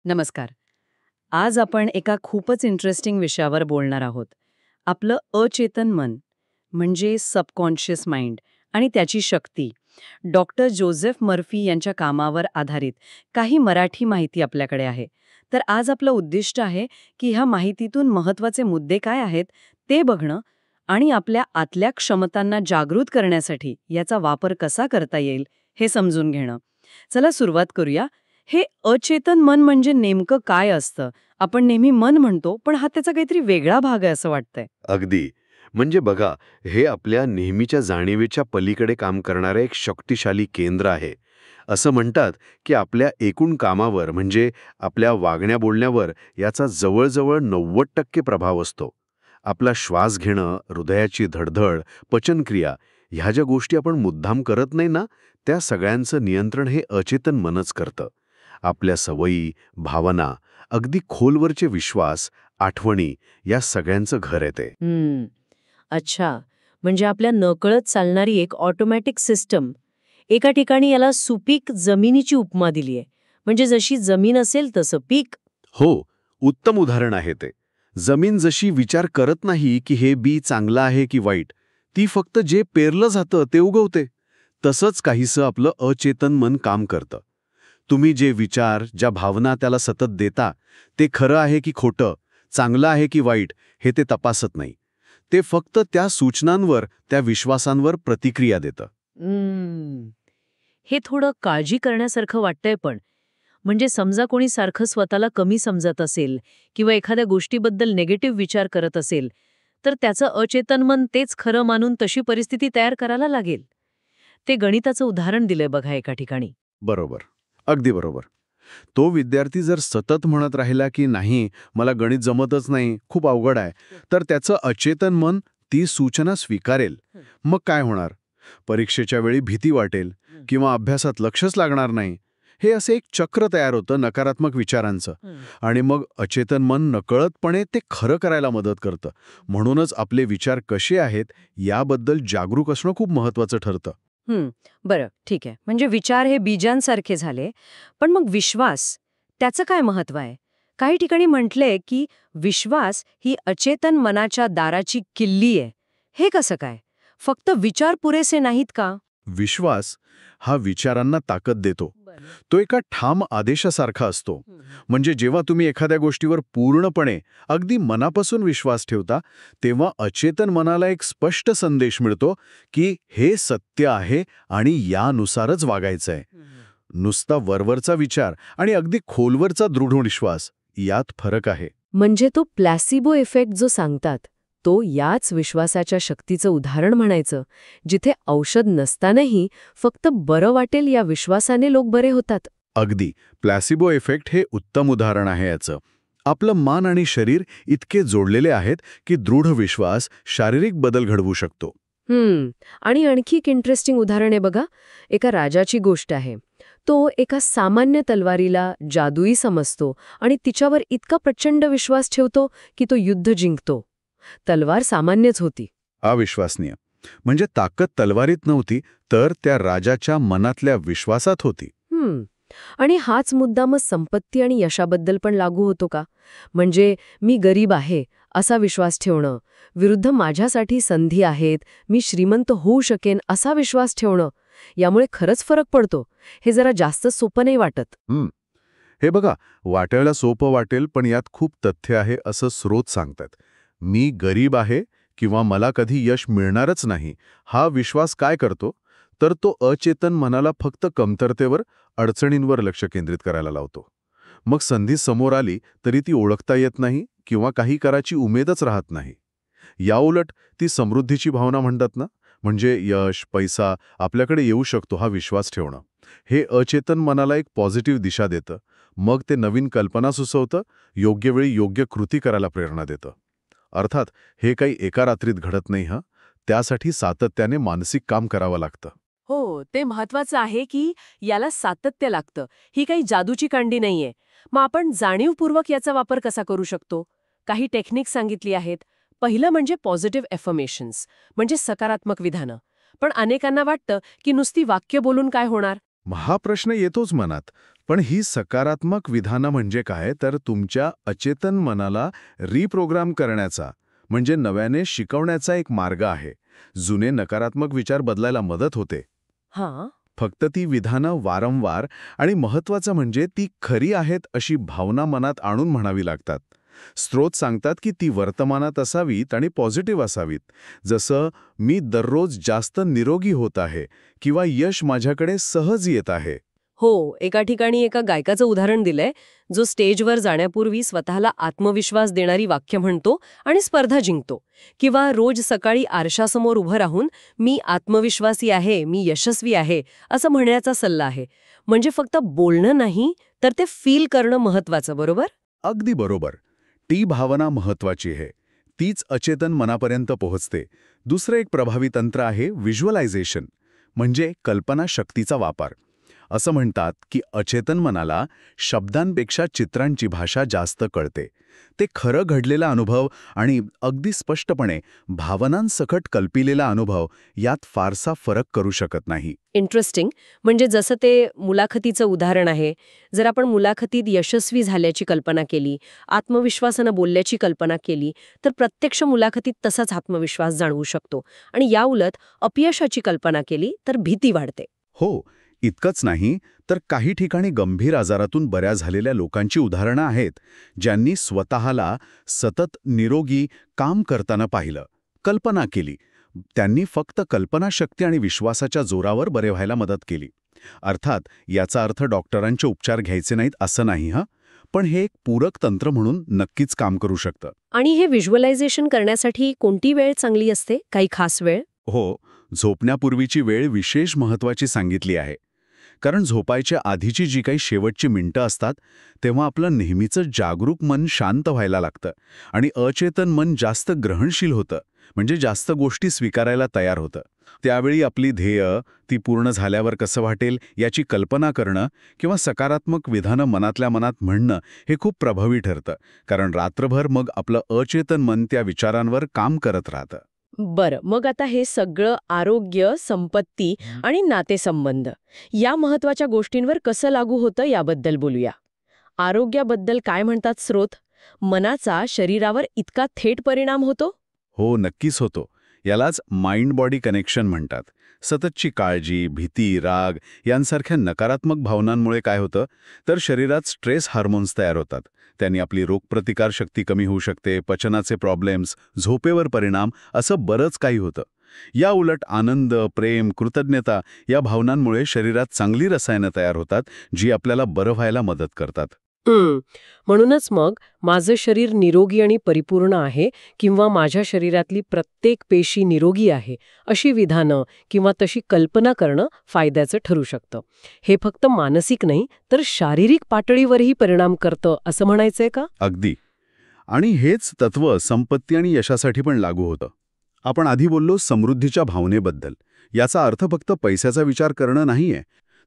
नमस्कार. आज आपण एका खूपच इंटरेस्टिंग विषयावर बोलणार आहोत. आपलं अचेतन मन म्हणजे सबकॉन्शियस माइंड आणि त्याची शक्ती. डॉक्टर जोसेफ मर्फी यांच्या कामावर आधारित काही मराठी माहिती आपल्याकडे आहे. तर आज आपलं उद्दिष्ट आहे की ह्या माहितीतून महत्त्वाचे मुद्दे काय आहेत ते बघणं आणि आपल्या आतल्या क्षमतांना जागृत करण्यासाठी याचा वापर कसा करता येईल हे समजून घेणं. चला सुरुवात करूया. हे अचेतन मन म्हणजे नेमकं काय असतं? आपण नेहमी मन म्हणतो, पण हा त्याचा काहीतरी वेगळा भाग आहे असं वाटतंय. अगदी. म्हणजे बघा, हे आपल्या नेहमीच्या जाणीवेच्या पलीकडे काम करणारं एक शक्तिशाली केंद्र आहे. असं म्हणतात की आपल्या एकूण कामावर म्हणजे आपल्या वागण्या-बोलण्यावर याचा जवळजवळ 90% प्रभाव असतो. आपला श्वास घेणं, हृदयाची धडधड, पचनक्रिया ह्या ज्या गोष्टी आपण मुद्दाम करत नाही ना, त्या सगळ्यांचं नियंत्रण हे अचेतन मनच करतं. आपल्या सवयी, भावना, अगदी खोलवरचे विश्वास, आठवणी या सगळ्यांचं घर आहे ते. अच्छा. म्हणजे आपल्या नकळत चालणारी एक ऑटोमॅटिक सिस्टम. एका ठिकाणी याला सुपीक जमिनीची उपमा दिली आहे. म्हणजे जशी जमीन असेल तसं पीक. हो, उत्तम उदाहरण आहे ते. जमीन जशी विचार करत नाही की हे बी चांगलं आहे की वाईट, ती फक्त जे पेरलं जातं ते उगवते. तसंच काहीसं आपलं अचेतन मन काम करतं. तुम्ही जे विचार, ज्या भावना त्याला सतत देता, ते खरं आहे की खोटं, चांगलं आहे की वाईट, हे ते तपासत नाही. ते फक्त त्या सूचनांवर, त्या विश्वासांवर प्रतिक्रिया देतं. हे थोडं काळजी करण्यासारखं वाटतंय पण. म्हणजे समजा कोणी सारखं स्वतःला कमी समजत असेल किंवा एखाद्या गोष्टीबद्दल निगेटिव्ह विचार करत असेल, तर त्याचं अचेतन मन तेच खरं मानून तशी परिस्थिती तयार करायला लागेल. ते गणिताचं उदाहरण दिलंय बघा एका ठिकाणी. बरोबर. अगदी बरोबर. तो विद्यार्थी जर सतत म्हणत राहिला की नाही, मला गणित जमतच नाही, खूप अवघड आहे, तर त्याचं अचेतन मन ती सूचना स्वीकारेल. मग काय होणार? परीक्षेच्या वेळी भीती वाटेल किंवा अभ्यासात लक्षच लागणार नाही. हे असे एक चक्र तयार होतं नकारात्मक विचारांचं. आणि मग अचेतन मन नकळतपणे ते खरं करायला मदत करतं. म्हणूनच आपले विचार कसे आहेत याबद्दल जागरूक असणं खूप महत्वाचं ठरतं. बरं, ठीक आहे. म्हणजे विचार हे बीजांसारखे झाले. पण मग विश्वास, त्याचं काय महत्त्व आहे? काही ठिकाणी म्हटलंय की विश्वास ही अचेतन मनाच्या दाराची किल्ली आहे. हे कसं काय? फक्त विचार पुरेसे नाहीत का? विश्वास हा विचारांना ताकद देतो. तो एका ठाम आदेशासारखा असतो. म्हणजे जेव्हा तुम्ही एखाद्या गोष्टीवर पूर्णपणे, अगदी मनापासून विश्वास ठेवता, तेव्हा अचेतन मनाला एक स्पष्ट संदेश मिळतो की हे सत्य आहे आणि यानुसारच वागायचंय. नुसता वरवरचा विचार आणि अगदी खोलवरचा दृढ विश्वास यात फरक आहे. म्हणजे तो प्लॅसिबो इफेक्ट जो सांगतात, तो याच विश्वासाच्या शक्तीचं उदाहरण म्हणायचं, जिथे औषध नसतानाही फक्त बरं वाटेल या विश्वासाने लोक बरे होतात. अगदी. प्लॅसिबो इफेक्ट हे उत्तम उदाहरण आहे याचं. आपलं मन आणि शरीर इतके जोडलेले आहेत की दृढ विश्वास शारीरिक बदल घडवू शकतो. आणि आणखी एक इंटरेस्टिंग उदाहरण आहे बघा. एका राजाची गोष्ट आहे. तो एका सामान्य तलवारीला जादुई समजतो आणि तिच्यावर इतका प्रचंड विश्वास ठेवतो की तो युद्ध जिंकतो. तलवार सामान्यच होती. अविश्वसनीय. म्हणजे ताकद तलवारीत नव्हती, तर त्या राजाच्या मनातल्या विश्वासात होती. आणि हाच मुद्दा मग संपत्ती आणि यशाबद्दल पण लागू होतो का? म्हणजे मी गरीब आहे असा विश्वास ठेवणं, विरुद्ध माझ्यासाठी संधी आहेत, मी श्रीमंत होऊ शकेन असा विश्वास ठेवणं, यामुळे खरंच फरक पडतो. हे जरा जास्त सोपं नाही वाटत. हे बघा, वाटायला सोपं वाटेल, पण यात खूप तथ्य आहे असं स्रोत सांगतात. मी गरीब आहे किंवा मला कधी यश मिळणारच नाही, हा विश्वास काय करतो? तर तो अचेतन मनाला फक्त कमतरतेवर, अडचणींवर लक्ष केंद्रित करायला लावतो. मग संधी समोर आली तरी ती ओळखता येत नाही किंवा काही करायची उमेदच राहत नाही. याउलट ती समृद्धीची भावना म्हणतात ना, म्हणजे यश, पैसा आपल्याकडे येऊ शकतो हा विश्वास ठेवणं, हे अचेतन मनाला एक पॉझिटिव्ह दिशा देतं. मग ते नवीन कल्पना सुचवतं, योग्य वेळी योग्य कृती करायला प्रेरणा देतं. अर्थात हे काही एका रात्रीत घडत नाही. त्यासाठी सातत्याने मानसिक काम करावं लागतं. हो, ते महत्वाचं आहे की याला सातत्य लागतं. ही काही जादूची कांडी नाहीये. मग आपण जाणीवपूर्वक याचा वापर कसा करू शकतो? काही टेक्निक सांगितली आहेत. पहिलं म्हणजे पॉझिटिव्ह एफर्मेशन्स, म्हणजे सकारात्मक विधानं. पण अनेकांना वाटतं की नुसती वाक्य बोलून काय होणार? हा प्रश्न येतोच मनात. पण ही सकारात्मक विधानं म्हणजे काय, तर तुमच्या अचेतन मनाला रिप्रोग्राम करण्याचा, म्हणजे नव्याने शिकवण्याचा एक मार्ग आहे. जुने नकारात्मक विचार बदलायला मदत होते. हां. फक्त ती विधानं वारंवार आणि महत्त्वाचं म्हणजे ती खरी आहेत अशी भावना मनात आणून म्हणावी लागतात. स्रोत सांगतात की ती वर्तमानात असावीत आणि पॉझिटिव्ह असावीत. जसं मी दररोज जास्त निरोगी होत आहे किंवा यश माझ्याकडे सहज येत आहे. हो, एका ठिकाणी एका गायकाचं उदाहरण दिलंय, जो स्टेजवर जाण्यापूर्वी स्वतःला आत्मविश्वास देणारी वाक्य म्हणतो आणि स्पर्धा जिंकतो. किंवा रोज सकाळी आरशासमोर उभं राहून मी आत्मविश्वासी आहे, मी यशस्वी आहे, असं म्हणण्याचा सल्ला आहे. म्हणजे फक्त बोलणं नाही, तर ते फील करणं महत्वाचं, बरोबर? अगदी बरोबर. ती भावना महत्वाची आहे. तीच अचेतन मनापर्यंत पोहोचते. दुसरं एक प्रभावी तंत्र आहे व्हिज्युअलायझेशन, म्हणजे कल्पनाशक्तीचा वापर. असं म्हणतात की अचेतन मनाला शब्दांपेक्षा चित्रांची भाषा जास्त कळते. ते खरं घडलेला अनुभव आणि अगदी स्पष्टपणे भावनांसकट कल्पिलेला अनुभव यात फारसा फरक करू शकत नाही. इंटरेस्टिंग. म्हणजे जसं ते मुलाखतीचं उदाहरण आहे, जर आपण मुलाखतीत यशस्वी झाल्याची कल्पना केली, आत्मविश्वासानं बोलल्याची कल्पना केली, तर प्रत्यक्ष मुलाखतीत तसाच आत्मविश्वास जाणवू शकतो. आणि याउलट अपयशाची कल्पना केली तर भीती वाढते. हो, इतकंच नाही तर काही ठिकाणी गंभीर आजारातून बऱ्या झालेल्या लोकांची उदाहरणं आहेत, ज्यांनी स्वतःला सतत निरोगी काम करताना पाहिलं, कल्पना केली. त्यांनी फक्त कल्पनाशक्ती आणि विश्वासाच्या जोरावर बरे व्हायला मदत केली. अर्थात याचा अर्थ डॉक्टरांचे उपचार घ्यायचे नाहीत असं नाही, पण हे एक पूरक तंत्र म्हणून नक्कीच काम करू शकतं. आणि हे व्हिज्युअलायझेशन करण्यासाठी कोणती वेळ चांगली असते? काही खास वेळ? हो, झोपण्यापूर्वीची वेळ विशेष महत्त्वाची सांगितली आहे. कारण झोपायच्या आधीची जी काही शेवटची मिनिटं असतात, तेव्हा आपलं नेहमीचं जागरूक मन शांत व्हायला लागतं आणि अचेतन मन जास्त ग्रहणशील होतं, म्हणजे जास्त गोष्टी स्वीकारायला तयार होतं. त्यावेळी आपली ध्येय ती पूर्ण झाल्यावर कसं वाटेल याची कल्पना करणं किंवा सकारात्मक विधानं मनातल्या मनात म्हणणं हे खूप प्रभावी ठरतं, कारण रात्रभर मग आपलं अचेतन मन त्या विचारांवर काम करत राहतं. बरं, मग आता हे सगळं आरोग्य, संपत्ती आणि नातेसंबंध या महत्वाच्या गोष्टींवर कसं लागू होतं याबद्दल बोलूया. आरोग्याबद्दल काय म्हणतात स्रोत? मनाचा शरीरावर इतका थेट परिणाम होतो? हो, नक्कीच होतो. यालाच माइंड बॉडी कनेक्शन म्हणतात. सततची काळजी, भीती, राग यांसारख्या नकारात्मक भावनांमुळे काय होतं, तर शरीरात स्ट्रेस हार्मोन्स तयार होतात. त्यांनी आपली रोगप्रतिकारशक्ती कमी होऊ शकते, पचनाचे प्रॉब्लेम्स, झोपेवर परिणाम, असं बरंच काही होतं. या उलट आनंद, प्रेम, कृतज्ञता या भावनांमुळे शरीरात चांगली रसायनं तयार होतात, जी आपल्याला बरं व्हायला मदत करतात. म्हणूनच मग माझं शरीर निरोगी आणि परिपूर्ण आहे किंवा माझ्या शरीरातली प्रत्येक पेशी निरोगी आहे, अशी विधानं किंवा तशी कल्पना करणं फायद्याचं ठरू शकतं. हे फक्त मानसिक नाही तर शारीरिक पातळीवरही परिणाम करतं असं म्हणायचंय का? अगदी. आणि हेच तत्व संपत्ती आणि यशासाठी पण लागू होतं. आपण आधी बोललो समृद्धीच्या भावनेबद्दल. याचा अर्थ फक्त पैशाचा विचार करणं नाहीये,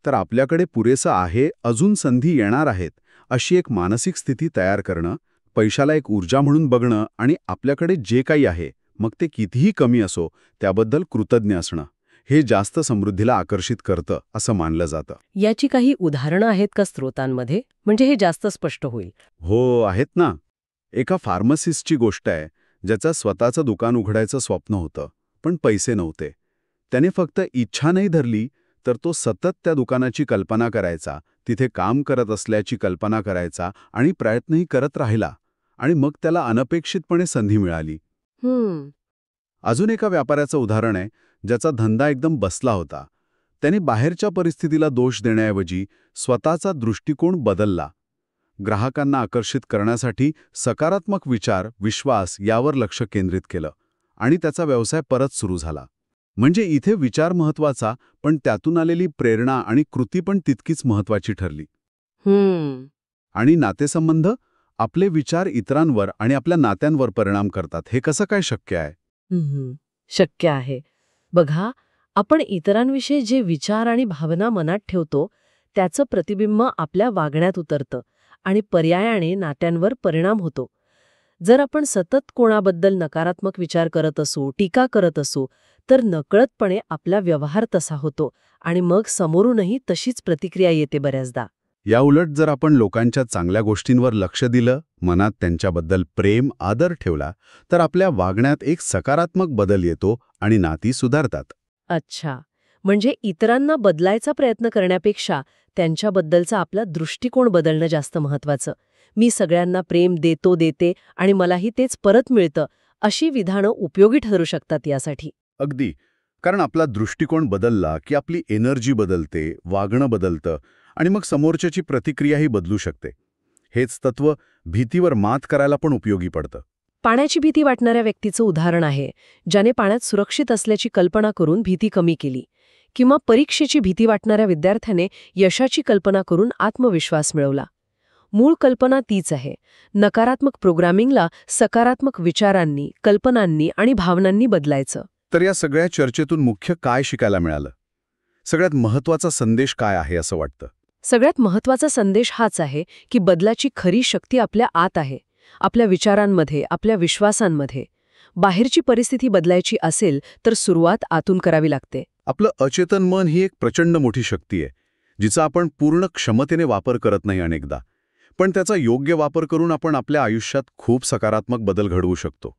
तर आपल्याकडे पुरेसं आहे, अजून संधी येणार आहेत, अशी एक मानसिक स्थिती तयार करणं, पैशाला एक ऊर्जा म्हणून बघणं आणि आपल्याकडे जे काही आहे, मग ते कितीही कमी असो, त्याबद्दल कृतज्ञ असणं, हे जास्त समृद्धीला आकर्षित करतं असं मानलं जातं. याची काही उदाहरणं आहेत का स्रोतांमध्ये? म्हणजे हे जास्त स्पष्ट होईल. हो, आहेत ना. एका फार्मसिस्टची गोष्ट आहे, ज्याचं स्वतःचं दुकान उघडायचं स्वप्न होतं, पण पैसे नव्हते. त्याने फक्त इच्छा नाही धरली, तर तो सतत त्या दुकानाची कल्पना करायचा, तिथे काम करत असल्याची कल्पना करायचा आणि प्रयत्नही करत राहिला. आणि मग त्याला अनपेक्षितपणे संधी मिळाली. अजून एका व्यापाऱ्याचं उदाहरण आहे, ज्याचा धंदा एकदम बसला होता. त्याने बाहेरच्या परिस्थितीला दोष देण्याऐवजी स्वतःचा दृष्टिकोन बदलला. ग्राहकांना आकर्षित करण्यासाठी सकारात्मक विचार, विश्वास यावर लक्ष केंद्रित केलं आणि त्याचा व्यवसाय परत सुरू झाला. म्हणजे इथे विचार महत्वाचा, पण त्यातून आलेली प्रेरणा आणि कृती पण तितकीच महत्वाची ठरली. आणि नातेसंबंध, आपले विचार इतरांवर आणि आपल्या नात्यांवर परिणाम करतात. हे कसं काय शक्य आहे? शक्य आहे. बघा, आपण इतरांविषयी जे विचार आणि भावना मनात ठेवतो, त्याचं प्रतिबिंब आपल्या वागण्यात उतरतं आणि पर्यायाने नात्यांवर परिणाम होतो. जर आपण सतत कोणाबद्दल नकारात्मक विचार करत असू, टीका करत असू, तर नकळतपणे आपला व्यवहार तसा होतो आणि मग समोरूनही तशीच प्रतिक्रिया येते बऱ्याचदा. याउलट जर आपण लोकांच्या चांगल्या गोष्टींवर लक्ष दिलं, मनात त्यांच्याबद्दल प्रेम, आदर ठेवला, तर आपल्या वागण्यात एक सकारात्मक बदल येतो आणि नाती सुधारतात. अच्छा, म्हणजे इतरांना बदलायचा प्रयत्न करण्यापेक्षा त्यांच्याबद्दलचा आपला दृष्टिकोन बदलणं जास्त महत्वाचं. मी सगळ्यांना प्रेम देते आणि मलाही तेच परत मिळतं, अशी विधानं उपयोगी ठरू शकतात यासाठी. अगदी. कारण आपला दृष्टिकोन बदलला की आपली एनर्जी बदलते, वागणं बदलतं आणि मग समोरच्याची प्रतिक्रियाही बदलू शकते. हेच तत्व भीतीवर मात करायला पण उपयोगी पडतं. पाण्याची भीती वाटणाऱ्या व्यक्तीचं उदाहरण आहे, ज्याने पाण्यात सुरक्षित असल्याची कल्पना करून भीती कमी केली. किंवा परीक्षेची भीती वाटणाऱ्या विद्यार्थ्याने यशाची कल्पना करून आत्मविश्वास मिळवला. मूळ कल्पना तीच आहे. नकारात्मक प्रोग्रामिंगला सकारात्मक विचारांनी, कल्पनांनी आणि भावनांनी बदलायचं. तर या सगळ्या चर्चेतून मुख्य काय शिकायला मिळालं? सगळ्यात महत्त्वाचा संदेश काय आहे असं वाटतं? सगळ्यात महत्त्वाचा संदेश हाच आहे की बदलाची खरी शक्ती आपल्या आत आहे. आपल्या विचारांमध्ये, आपल्या विश्वासांमध्ये. बाहेरची परिस्थिती बदलायची असेल तर सुरुवात आतून करावी लागते. आपलं अचेतन मन ही एक प्रचंड मोठी शक्ती आहे, जिचा आपण पूर्ण क्षमतेने वापर करत नाही अनेकदा. पण त्याचा योग्य वापर करून आपण आपल्या आयुष्यात खूप सकारात्मक बदल घडवू शकतो.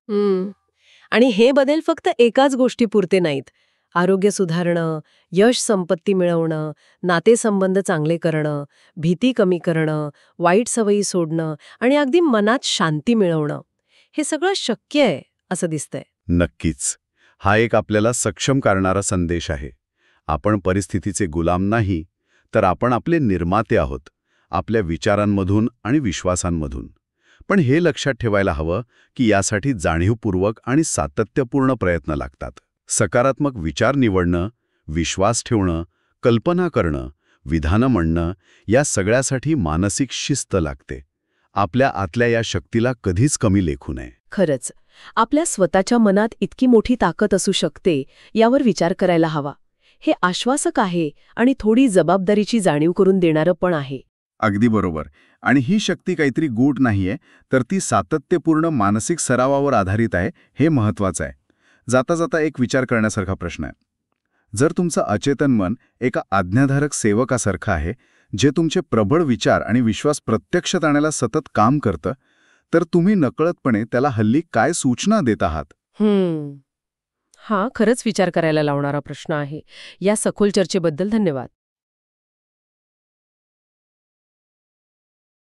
आणि हे बदल फक्त एकाच गोष्टीपुरते नाहीत. आरोग्य सुधारणं, यश संपत्ती मिळवणं, नातेसंबंध चांगले करणं, भीती कमी करणं, वाईट सवयी सोडणं आणि अगदी मनात शांती मिळवणं. हे सगळं शक्य आहे असं दिसतंय. नक्कीच. हा एक आपल्याला सक्षम करणारा संदेश आहे. आपण परिस्थितीचे गुलाम नाही, तर आपण आपले निर्माते आहोत, आपल्या विचारांमधून आणि विश्वासांमधून. पण हे लक्षात ठेवायला हवं की यासाठी जाणीवपूर्वक आणि सातत्यपूर्ण प्रयत्न लागतात. सकारात्मक विचार निवडणं, विश्वास ठेवणं, कल्पना करणं, विधानं म्हणणं, या सगळ्यासाठी मानसिक शिस्त लागते. आपल्या आतल्या या शक्तीला कधीच कमी लेखू नये. खरंच, आपल्या स्वतःच्या मनात इतकी मोठी ताकद असू शकते यावर विचार करायला हवा. हे आश्वासक आहे आणि थोडी जबाबदारीची जाणीव करून देणारं पण आहे. अगदी बरोबर. आणि ही शक्ती काहीतरी गूढ नाहीये, तर ती सातत्यपूर्ण मानसिक सरावावर आधारित आहे, हे महत्वाचं आहे. जाता जाता एक विचार करण्यासारखा प्रश्न आहे. जर तुमचं अचेतन मन एका आज्ञाधारक सेवकासारखं आहे, जे तुमचे प्रबळ विचार आणि विश्वास प्रत्यक्षात आणायला सतत काम करतं, तर तुम्ही नकळतपणे त्याला हल्ली काय सूचना देत आहात? हा खरंच विचार करायला लावणारा प्रश्न आहे. या सखोल चर्चेबद्दल धन्यवाद.